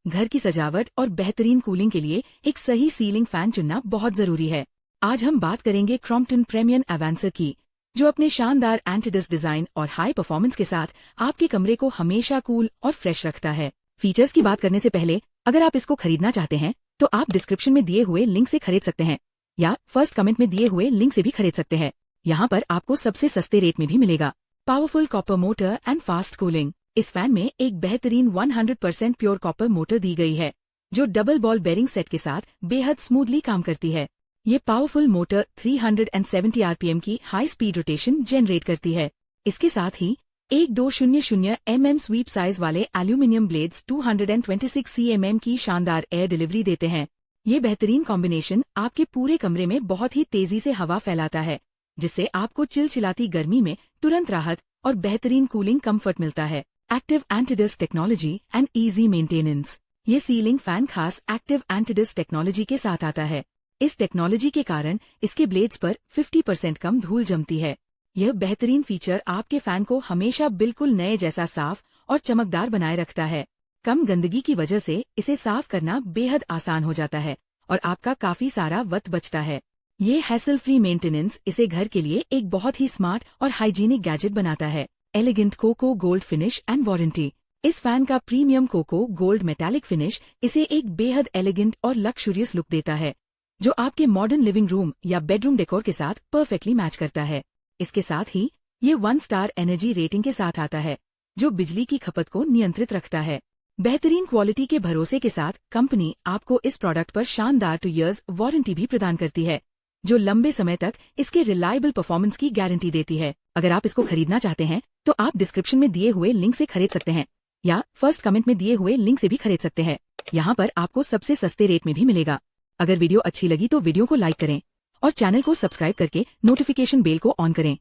घर की सजावट और बेहतरीन कूलिंग के लिए एक सही सीलिंग फैन चुनना बहुत जरूरी है। आज हम बात करेंगे क्रॉम्पटन प्रीमियम एवांसर की, जो अपने शानदार एंटीडस्ट डिजाइन और हाई परफॉर्मेंस के साथ आपके कमरे को हमेशा कूल और फ्रेश रखता है। फीचर्स की बात करने से पहले, अगर आप इसको खरीदना चाहते हैं तो आप डिस्क्रिप्शन में दिए हुए लिंक से खरीद सकते हैं या फर्स्ट कमेंट में दिए हुए लिंक से भी खरीद सकते हैं। यहाँ पर आपको सबसे सस्ते रेट में भी मिलेगा। Powerful copper motor and fast cooling. इस फैन में एक बेहतरीन 100% प्योर कॉपर मोटर दी गई है, जो डबल बॉल बेरिंग सेट के साथ बेहद स्मूथली काम करती है। ये पावरफुल मोटर 370 आरपीएम की हाई स्पीड रोटेशन जनरेट करती है। इसके साथ ही 1200 mm स्वीप साइज वाले एल्यूमिनियम ब्लेड्स 226 cmm की शानदार एयर डिलीवरी देते हैं। ये बेहतरीन कॉम्बिनेशन आपके पूरे कमरे में बहुत ही तेजी से हवा फैलाता है, जिससे आपको चिलचिलाती गर्मी में तुरंत राहत और बेहतरीन कूलिंग कंफर्ट मिलता है। Active antidust technology and easy maintenance. ये सीलिंग फैन खास एक्टिव एंटीडस्ट टेक्नोलॉजी के साथ आता है। इस टेक्नोलॉजी के कारण इसके ब्लेड्स पर 50% कम धूल जमती है। यह बेहतरीन फीचर आपके फैन को हमेशा बिल्कुल नए जैसा साफ और चमकदार बनाए रखता है। कम गंदगी की वजह से इसे साफ करना बेहद आसान हो जाता है और आपका काफी सारा वक्त बचता है। ये हैसल फ्री मेंटेनेंस इसे घर के लिए एक बहुत ही स्मार्ट और हाइजीनिक गैजेट बनाता है। Elegant cocoa gold finish and warranty. इस फैन का premium cocoa gold metallic finish इसे एक बेहद एलिगेंट और लक्सुरियस लुक देता है, जो आपके मॉडर्न लिविंग रूम या बेडरूम डेकोर के साथ परफेक्टली मैच करता है। इसके साथ ही ये 1 स्टार एनर्जी रेटिंग के साथ आता है, जो बिजली की खपत को नियंत्रित रखता है। बेहतरीन क्वालिटी के भरोसे के साथ कंपनी आपको इस प्रोडक्ट पर शानदार 2 इयर्स वारंटी भी प्रदान करती है, जो लंबे समय तक इसके रिलायबल परफॉर्मेंस की गारंटी देती है। अगर आप इसको खरीदना चाहते हैं तो आप डिस्क्रिप्शन में दिए हुए लिंक से खरीद सकते हैं या फर्स्ट कमेंट में दिए हुए लिंक से भी खरीद सकते हैं। यहाँ पर आपको सबसे सस्ते रेट में भी मिलेगा। अगर वीडियो अच्छी लगी तो वीडियो को लाइक करें और चैनल को सब्सक्राइब करके नोटिफिकेशन बेल को ऑन करें।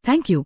Thank you.